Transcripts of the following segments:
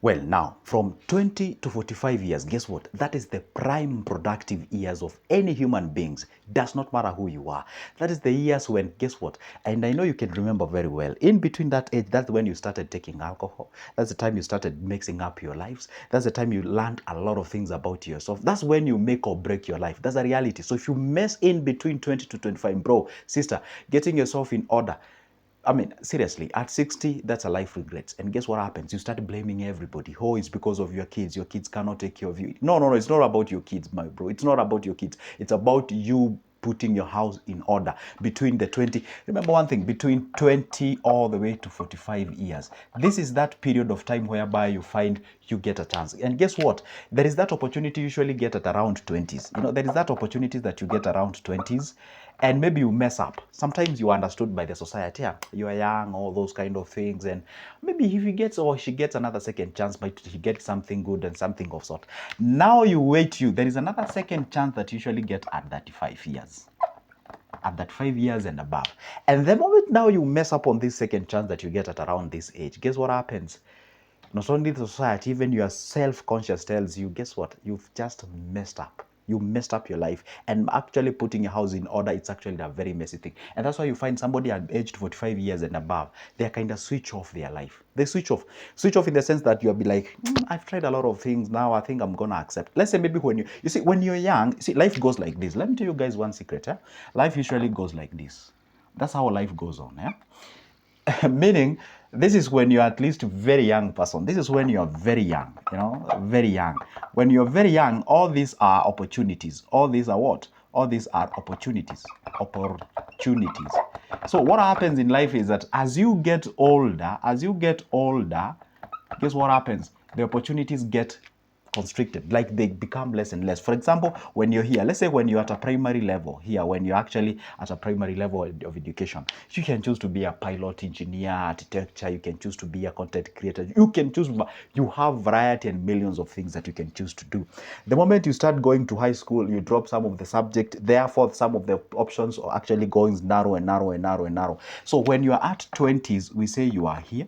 Well, now, from 20 to 45 years, guess what? That is the prime productive years of any human beings. Does not matter who you are. That is the years when, guess what? And I know you can remember very well. In between that age, that's when you started taking alcohol. That's the time you started mixing up your lives. That's the time you learned a lot of things about yourself. That's when you make or break your life. That's a reality. So if you mess in between 20 to 25, bro, sister, getting yourself in order, I mean, seriously, at 60, that's a life regret. And guess what happens? You start blaming everybody. Oh, it's because of your kids. Your kids cannot take care of you. No, no, no. It's not about your kids, my bro. It's not about your kids. It's about you putting your house in order between the 20. Remember one thing, between 20 all the way to 45 years. This is that period of time whereby you find you get a chance. And guess what? There is that opportunity you usually get at around 20s. You know, there is that opportunity that you get around 20s, and maybe you mess up. Sometimes you are understood by the society, yeah, you are young, all those kind of things, and maybe if he gets or she gets another second chance, but he gets something good and something of sort. Now you wait, there is another second chance that you usually get at 35 years. At that 5 years and above. And the moment now you mess up on this second chance that you get at around this age, guess what happens? Not only the society, even your self-conscious tells you, guess what? You've just messed up. You messed up your life. And actually putting your house in order, it's actually a very messy thing. And that's why you find somebody at aged 45 years and above, they kind of switch off their life. They switch off. Switch off in the sense that you'll be like, I've tried a lot of things. Now I think I'm going to accept. Let's say maybe when you see, when you're young, see, life goes like this. Let me tell you guys one secret. Yeah? Life usually goes like this. That's how life goes on. Yeah. Meaning, this is when you're at least a very young person. This is when you're very young, very young. When you're very young, all these are opportunities. All these are what? All these are opportunities. Opportunities. So what happens in life is that as you get older, guess what happens? The opportunities get constricted, like they become less and less. For example, when you're here, let's say when you're at a primary level here, when you're actually at a primary level of education, you can choose to be a pilot, engineer, architecture, you can choose to be a content creator, you can choose, you have variety and millions of things that you can choose to do. The moment you start going to high school, you drop some of the subject, therefore some of the options are actually going narrow and narrow and narrow and narrow. So when you're at 20s, we say you are here.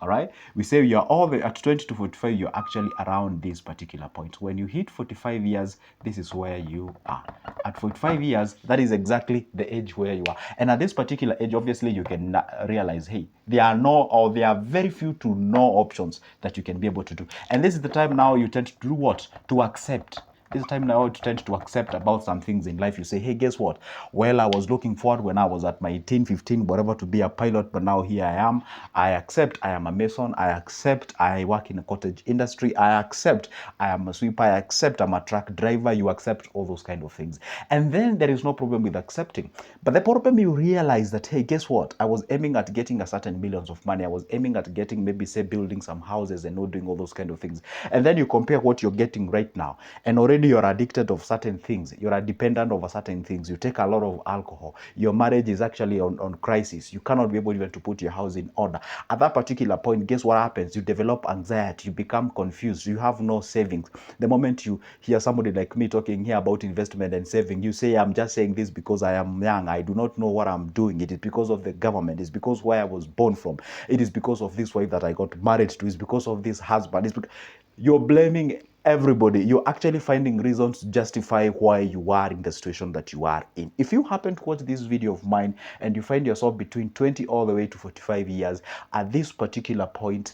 All right, we say you're all the at 20 to 45, you're actually around this particular point. When you hit 45 years, this is where you are. At 45 years, that is exactly the age where you are. And at this particular age, obviously, you can realize, hey, there are very few to no options that you can be able to do. And this is the time now you tend to do what? To accept. This time now to tend to accept about some things in life. You say, hey, guess what? Well, I was looking forward when I was at my 18, 15, whatever, to be a pilot, but now here I am. I accept I am a mason. I accept I work in a cottage industry. I accept I am a sweeper. I accept I'm a truck driver. You accept all those kind of things. And then there is no problem with accepting. But the problem, you realize that, hey, guess what? I was aiming at getting a certain millions of money. I was aiming at getting, maybe say, building some houses and not doing all those kind of things. And then you compare what you're getting right now, and already you're addicted of certain things. You're a dependent of certain things. You take a lot of alcohol. Your marriage is actually on crisis. You cannot be able even to put your house in order. At that particular point, guess what happens? You develop anxiety. You become confused. You have no savings. The moment you hear somebody like me talking here about investment and saving, you say, I'm just saying this because I am young. I do not know what I'm doing. It is because of the government. It's because where I was born from. It is because of this wife that I got married to. It's because of this husband. It's because you're blaming everybody. You're actually finding reasons to justify why you are in the situation that you are in. If you happen to watch this video of mine and you find yourself between 20 all the way to 45 years, at this particular point,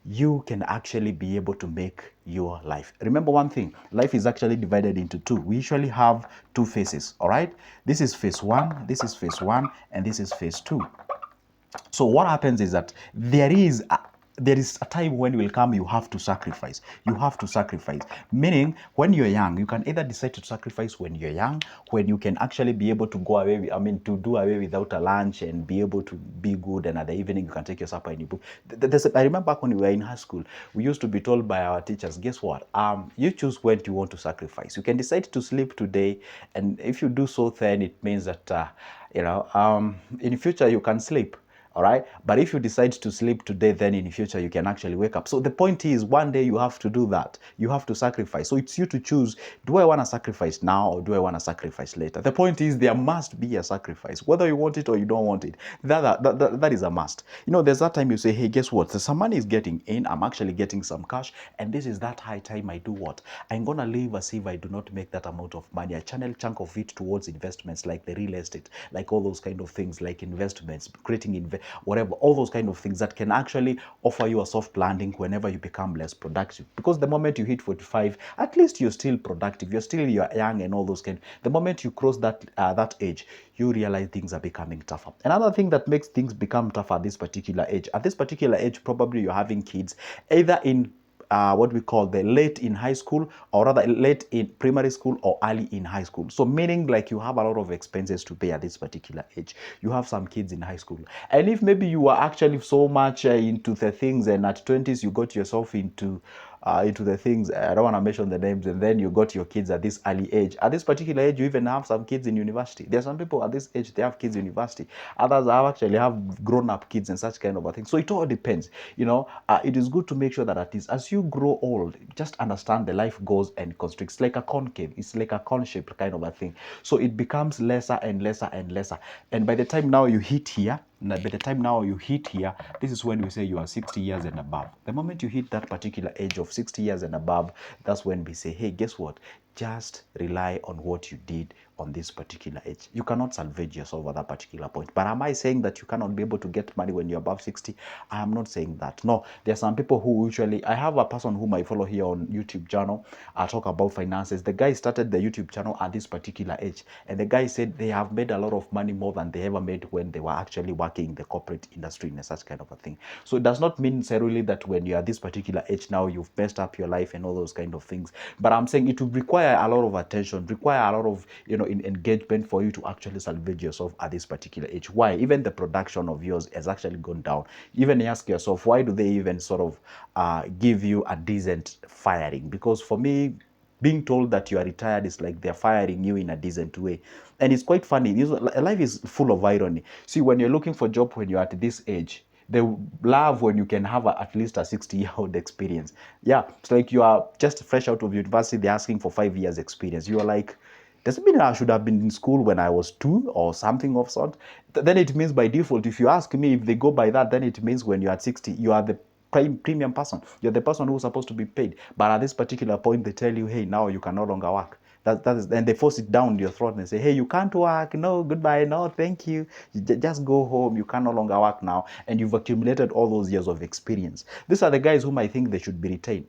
you can actually be able to make your life. Remember one thing, life is actually divided into two. We usually have two phases, all right? This is phase one, this is phase one, and this is phase two. So what happens is that there is a time when will come you have to sacrifice. You have to sacrifice. Meaning, when you're young, you can either decide to sacrifice when you're young, when you can actually be able to go away, to do away without a lunch and be able to be good, and at the evening you can take your supper and you book. I remember back when we were in high school, we used to be told by our teachers, guess what? You choose when you want to sacrifice. You can decide to sleep today, and if you do so, then it means that, in future you can sleep. All right. But if you decide to sleep today, then in the future you can actually wake up. So the point is, one day you have to do that. You have to sacrifice. So it's you to choose, do I want to sacrifice now or do I want to sacrifice later? The point is, there must be a sacrifice, whether you want it or you don't want it. That is a must. There's that time you say, hey, guess what? Some money is getting in. I'm actually getting some cash. And this is that high time I do what? I'm going to live as if I do not make that amount of money. I channel chunk of it towards investments like the real estate, like all those kind of things, like investments, creating whatever, all those kind of things that can actually offer you a soft landing whenever you become less productive. Because the moment you hit 45, at least you're still productive, you're young and all those kind. The moment you cross that age, you realize things are becoming tougher. Another thing that makes things become tougher at this particular age, probably you're having kids either in what we call the late in high school, or rather late in primary school or early in high school. So meaning like you have a lot of expenses to pay at this particular age. You have some kids in high school. And if maybe you are actually so much into the things, and at 20s you got yourself into the things, I don't want to mention the names, and then you got your kids at this early age. At this particular age, you even have some kids in university. There are some people at this age, they have kids in university. Others have grown-up kids and such kind of a thing. So it all depends. It is good to make sure that at least as you grow old, just understand the life goes and constricts. Like a concave. It's like a cone-shaped kind of a thing. So it becomes lesser and lesser and lesser. And by the time now you hit here, this is when we say you are 60 years and above. The moment you hit that particular age of 60 years and above, that's when we say, hey, guess what? Just rely on what you did on this particular age. You cannot salvage yourself at that particular point. But am I saying that you cannot be able to get money when you're above 60? I am not saying that. No, there are some people who usually, I have a person whom I follow here on YouTube channel. I talk about finances. The guy started the YouTube channel at this particular age. And the guy said they have made a lot of money, more than they ever made when they were actually working in the corporate industry in such kind of a thing. So it does not mean necessarily that when you are this particular age now, you've messed up your life and all those kind of things. But I'm saying it will require a lot of attention, require a lot of engagement for you to actually salvage yourself at this particular age. Why? Even the production of yours has actually gone down. Even ask yourself, why do they even sort of give you a decent firing? Because for me, being told that you are retired is like they're firing you in a decent way. And it's quite funny. Life is full of irony. See, when you're looking for a job when you're at this age, they love when you can have at least a 60-year-old experience. Yeah, it's like you are just fresh out of university, they're asking for 5 years experience. You are like, does it mean I should have been in school when I was 2 or something of sort? Then it means by default, if you ask me, if they go by that, then it means when you're at 60, you are the premium person. You're the person who's supposed to be paid. But at this particular point, they tell you, hey, now you can no longer work. And they force it down your throat and say, hey, you can't work. No, goodbye. No, thank you. Just go home. You can no longer work now. And you've accumulated all those years of experience. These are the guys whom I think they should be retained.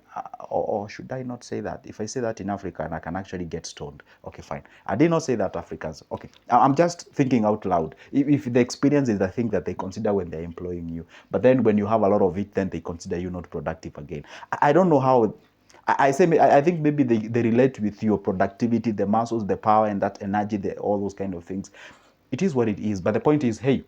Or should I not say that? If I say that in Africa, and I can actually get stoned. Okay, fine. I did not say that Africans. Okay. I'm just thinking out loud. If the experience is the thing that they consider when they're employing you, but then when you have a lot of it, then they consider you not productive again. I don't know how. I think maybe they relate with your productivity, the muscles, the power, and that energy, all those kind of things. It is what it is. But the point is, hey,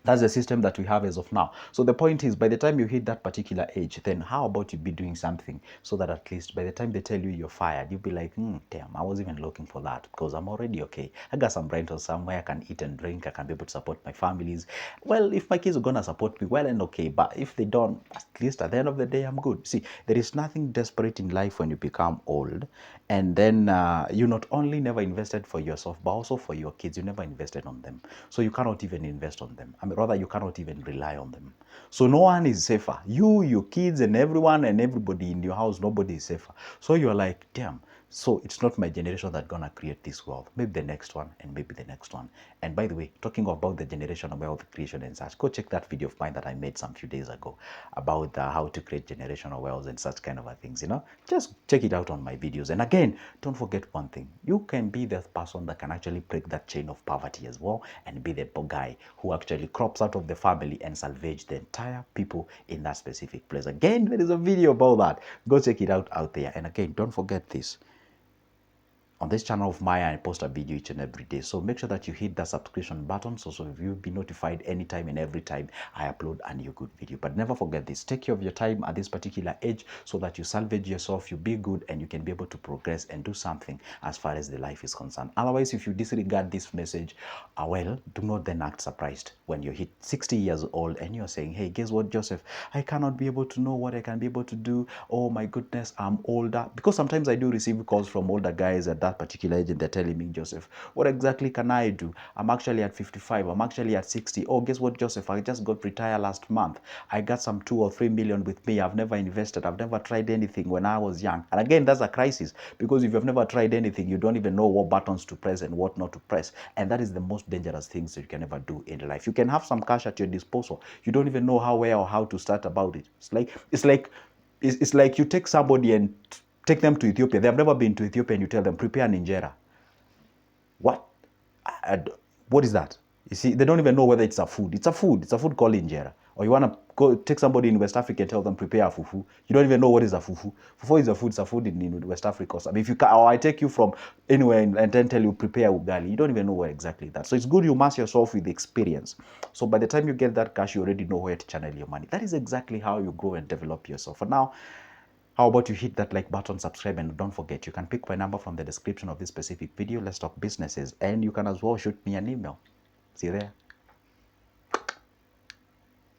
that's the system that we have as of now. So the point is, by the time you hit that particular age, then how about you be doing something so that at least by the time they tell you you're fired, you'll be like, damn, I was even looking for that because I'm already okay. I got some rentals somewhere, I can eat and drink, I can be able to support my families. Well, if my kids are going to support me, well and okay. But if they don't, at least at the end of the day, I'm good. See, there is nothing desperate in life when you become old. And then you not only never invested for yourself, but also for your kids. You never invested on them. So you cannot even invest on them. I mean, rather, you cannot even rely on them. So no one is safer. You, your kids, and everyone and everybody in your house, nobody is safer. So you're like, damn. So it's not my generation that's going to create this wealth. Maybe the next one and maybe the next one. And by the way, talking about the generation of wealth creation and such, go check that video of mine that I made some few days ago about how to create generational wealth and such kind of things, Just check it out on my videos. And again, don't forget one thing. You can be the person that can actually break that chain of poverty as well and be the guy who actually crops out of the family and salvage the entire people in that specific place. Again, there is a video about that. Go check it out there. And again, don't forget this. on this channel of mine, I post a video each and every day. So make sure that you hit that subscription button so you'll be notified anytime and every time I upload a new good video. But never forget this, take care of your time at this particular age so that you salvage yourself, you be good, and you can be able to progress and do something as far as the life is concerned. Otherwise, if you disregard this message, well, do not then act surprised when you hit 60 years old and you're saying, hey, guess what, Joseph, I cannot be able to know what I can be able to do. Oh my goodness, I'm older. Because sometimes I do receive calls from older guys at that particular age and they're telling me, Joseph, what exactly can I do? I'm actually at 55, I'm actually at 60. Oh, guess what, Joseph, I just got retired last month. I got some 2 or 3 million with me. I've never invested, I've never tried anything when I was young. And again, that's a crisis, because if you've never tried anything, you don't even know what buttons to press and what not to press. And that is the most dangerous things that you can ever do in life. You can have some cash at your disposal, you don't even know how, where, or how to start about it. It's like you take somebody and take them to Ethiopia. They've never been to Ethiopia, and you tell them, prepare an injera. What? What is that? You see, they don't even know whether it's a food. It's a food. It's a food called injera. Or you want to go take somebody in West Africa and tell them, prepare a fufu. You don't even know what is a fufu. Fufu is a food. It's a food in West Africa. I mean, if you can, or I take you from anywhere and then tell you, prepare ugali. You don't even know what exactly that. So it's good you mask yourself with experience. So by the time you get that cash, you already know where to channel your money. That is exactly how you grow and develop yourself. For now, how about you hit that like button, subscribe, and don't forget, you can pick my number from the description of this specific video. Let's talk businesses. And you can as well shoot me an email. See you there.